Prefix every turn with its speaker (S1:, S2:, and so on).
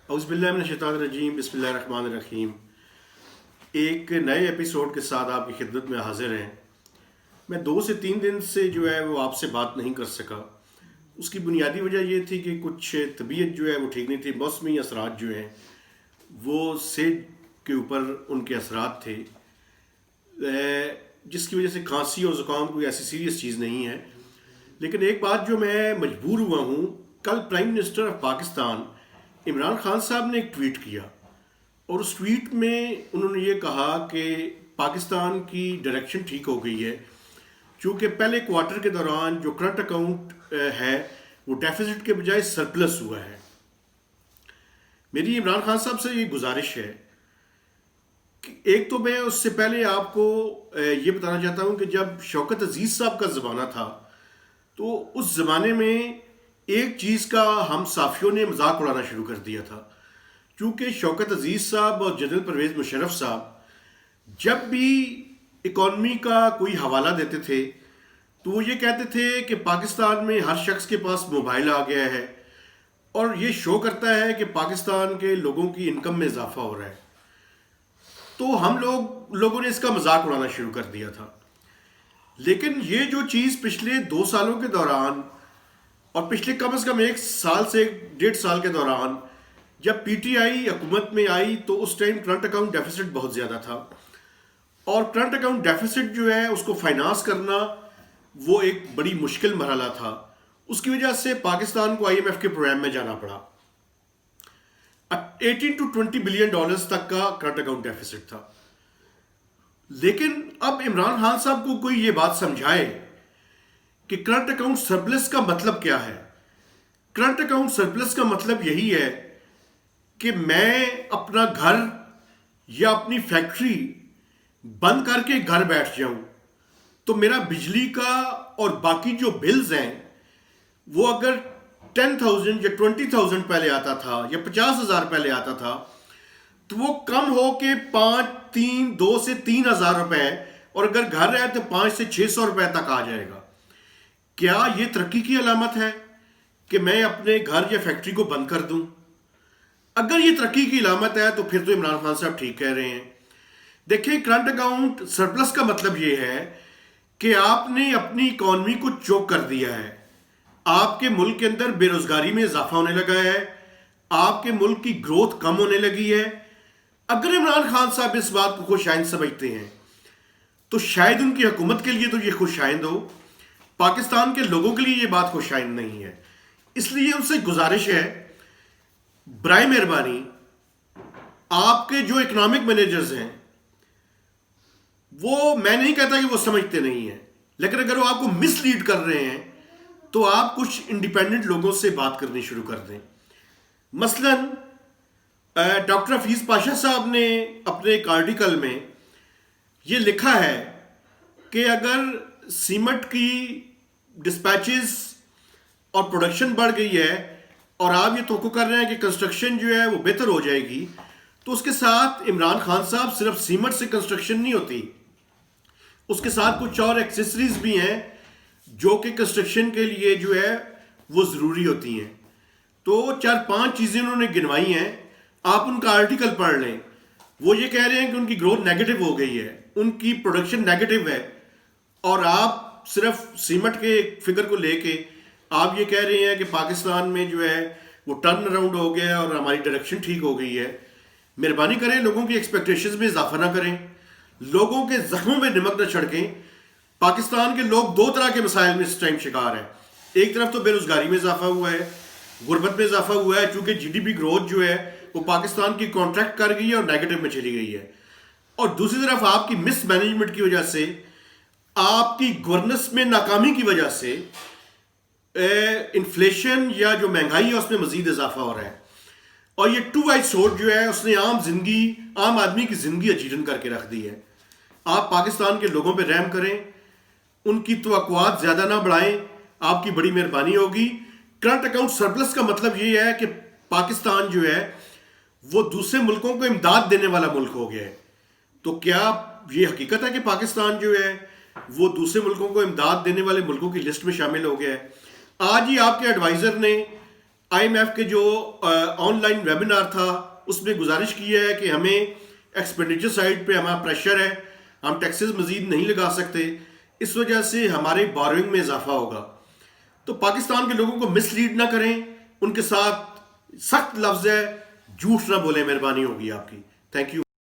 S1: اعوذ باللہ من الشیطان الرجیم، بسم اللہ الرحمن الرحیم۔ ایک نئے ایپیسوڈ کے ساتھ آپ کی خدمت میں حاضر ہیں۔ میں 2 سے 3 دن سے جو ہے وہ آپ سے بات نہیں کر سکا۔ اس کی بنیادی وجہ یہ تھی کہ کچھ طبیعت جو ہے وہ ٹھیک نہیں تھی۔ موسمی اثرات جو ہیں وہ صحت کے اوپر ان کے اثرات تھے، جس کی وجہ سے کھانسی اور زکام کوئی ایسی سیریس چیز نہیں ہے۔ لیکن ایک بات جو میں مجبور ہوا ہوں، کل prime minister of Pakistan Imran Khan صاحب نے ایک ٹویٹ کیا، اور اس ٹویٹ میں انہوں نے یہ کہا کہ پاکستان کی ڈائریکشن ٹھیک ہو گئی ہے، چونکہ پہلے کوارٹر کے دوران جو کرنٹ اکاؤنٹ ہے وہ ڈیفیسٹ کے بجائے سرپلس ہوا ہے۔ میری عمران خان صاحب سے یہ گزارش ہے کہ ایک تو میں اس سے پہلے آپ کو یہ بتانا چاہتا ہوں کہ جب شوکت عزیز صاحب کا زمانہ تھا تو اس زمانے میں ایک چیز کا ہم صحافیوں نے مذاق اڑانا شروع کر دیا تھا، چونکہ شوکت عزیز صاحب اور جنرل پرویز مشرف صاحب جب بھی اکانومی کا کوئی حوالہ دیتے تھے تو وہ یہ کہتے تھے کہ پاکستان میں ہر شخص کے پاس موبائل آ گیا ہے اور یہ شو کرتا ہے کہ پاکستان کے لوگوں کی انکم میں اضافہ ہو رہا ہے۔ تو ہم لوگوں نے اس کا مذاق اڑانا شروع کر دیا تھا۔ لیکن یہ جو چیز پچھلے 2 سالوں کے دوران اور پچھلے کم از کم 1 سال سے 1.5 سال کے دوران جب پی ٹی آئی حکومت میں آئی تو اس ٹائم کرنٹ اکاؤنٹ ڈیفیسٹ بہت زیادہ تھا، اور کرنٹ اکاؤنٹ ڈیفیسٹ جو ہے اس کو فائنانس کرنا وہ ایک بڑی مشکل مرحلہ تھا۔ اس کی وجہ سے پاکستان کو آئی ایم ایف کے پروگرام میں جانا پڑا۔ 18 to 20 بلین ڈالرز تک کا کرنٹ اکاؤنٹ ڈیفیسٹ تھا۔ لیکن اب عمران خان صاحب کو کوئی یہ بات سمجھائے کہ کرنٹ اکاؤنٹ سرپلس کا مطلب کیا ہے۔ کرنٹ اکاؤنٹ سرپلس کا مطلب یہی ہے کہ میں اپنا گھر یا اپنی فیکٹری بند کر کے گھر بیٹھ جاؤں تو میرا بجلی کا اور باقی جو بلز ہیں وہ اگر 10,000 یا 20,000 پہلے آتا تھا یا 50,000 پہلے آتا تھا تو وہ کم ہو کے 2 سے 3,000 روپے، اور اگر گھر ہے تو 5 سے 600 روپے تک آ جائے گا۔ کیا یہ ترقی کی علامت ہے کہ میں اپنے گھر یا فیکٹری کو بند کر دوں؟ اگر یہ ترقی کی علامت ہے تو پھر تو عمران خان صاحب ٹھیک کہہ رہے ہیں۔ دیکھیں، کرنٹ اکاؤنٹ سرپلس کا مطلب یہ ہے کہ آپ نے اپنی اکانومی کو چوک کر دیا ہے۔ آپ کے ملک کے اندر بے روزگاری میں اضافہ ہونے لگا ہے، آپ کے ملک کی گروتھ کم ہونے لگی ہے۔ اگر عمران خان صاحب اس بات کو خوش آئند سمجھتے ہیں تو شاید ان کی حکومت کے لیے تو یہ خوش آئند ہو، پاکستان کے لوگوں کے لیے یہ بات خوش آئند نہیں ہے۔ اس لیے ان سے گزارش ہے، برائے مہربانی آپ کے جو اکنامک مینیجرز ہیں وہ، میں نہیں کہتا کہ وہ سمجھتے نہیں ہیں، لیکن اگر وہ آپ کو مس لیڈ کر رہے ہیں تو آپ کچھ انڈیپینڈنٹ لوگوں سے بات کرنی شروع کر دیں۔ مثلا ڈاکٹر حفیظ پاشا صاحب نے اپنے ایک آرٹیکل میں یہ لکھا ہے کہ اگر سیمنٹ کی ڈسپیچز اور پروڈکشن بڑھ گئی ہے اور آپ یہ توقع کر رہے ہیں کہ کنسٹرکشن جو ہے وہ بہتر ہو جائے گی، تو اس کے ساتھ عمران خان صاحب صرف سیمنٹ سے کنسٹرکشن نہیں ہوتی، اس کے ساتھ کچھ اور ایکسیسریز بھی ہیں جو کہ کنسٹرکشن کے لیے جو ہے وہ ضروری ہوتی ہیں۔ تو 4-5 چیزیں انہوں نے گنوائی ہیں، آپ ان کا آرٹیکل پڑھ لیں۔ وہ یہ کہہ رہے ہیں کہ ان کی گروتھ نیگیٹو ہو گئی ہے، ان کی پروڈکشن نیگیٹو ہے، اور آپ صرف سیمنٹ کے فگر کو لے کے آپ یہ کہہ رہے ہیں کہ پاکستان میں جو ہے وہ ٹرن اراؤنڈ ہو گیا ہے اور ہماری ڈائریکشن ٹھیک ہو گئی ہے۔ مہربانی کریں، لوگوں کی ایکسپیکٹیشنز میں اضافہ نہ کریں، لوگوں کے زخموں میں نمک نہ چھڑکیں۔ پاکستان کے لوگ 2 طرح کے مسائل میں اس ٹائم شکار ہیں۔ ایک طرف تو بے روزگاری میں اضافہ ہوا ہے، غربت میں اضافہ ہوا ہے، چونکہ جی ڈی پی گروتھ جو ہے وہ پاکستان کی کانٹریکٹ کر گئی ہے اور نیگیٹو میں چلی گئی ہے، اور دوسری طرف آپ کی مس مینجمنٹ کی وجہ سے، آپ کی گورننس میں ناکامی کی وجہ سے انفلیشن یا جو مہنگائی ہے اس میں مزید اضافہ ہو رہا ہے، اور یہ 2 آئی سورڈ جو ہے اس نے عام آدمی کی زندگی اجیرن کر کے رکھ دی ہے۔ آپ پاکستان کے لوگوں پہ رحم کریں، ان کی توقعات زیادہ نہ بڑھائیں، آپ کی بڑی مہربانی ہوگی۔ کرنٹ اکاؤنٹ سرپلس کا مطلب یہ ہے کہ پاکستان جو ہے وہ دوسرے ملکوں کو امداد دینے والا ملک ہو گیا ہے۔ تو کیا یہ حقیقت ہے کہ پاکستان جو ہے وہ دوسرے ملکوں کو امداد دینے والے ملکوں کی لسٹ میں شامل ہو گیا ہے؟ آج ہی آپ کے ایڈوائزر نے IMF کے جو آن لائن ویبینار تھا اس میں گزارش کی ہے کہ ہمیں ایکسپینڈیچر سائڈ پہ ہمارا پریشر ہے، ہم ٹیکسز مزید نہیں لگا سکتے، اس وجہ سے ہمارے بارونگ میں اضافہ ہوگا. تو پاکستان کے لوگوں کو مس لیڈ نہ کریں، ان کے ساتھ سخت لفظ ہے، جھوٹ نہ بولیں، مہربانی ہوگی آپ کی. Thank you.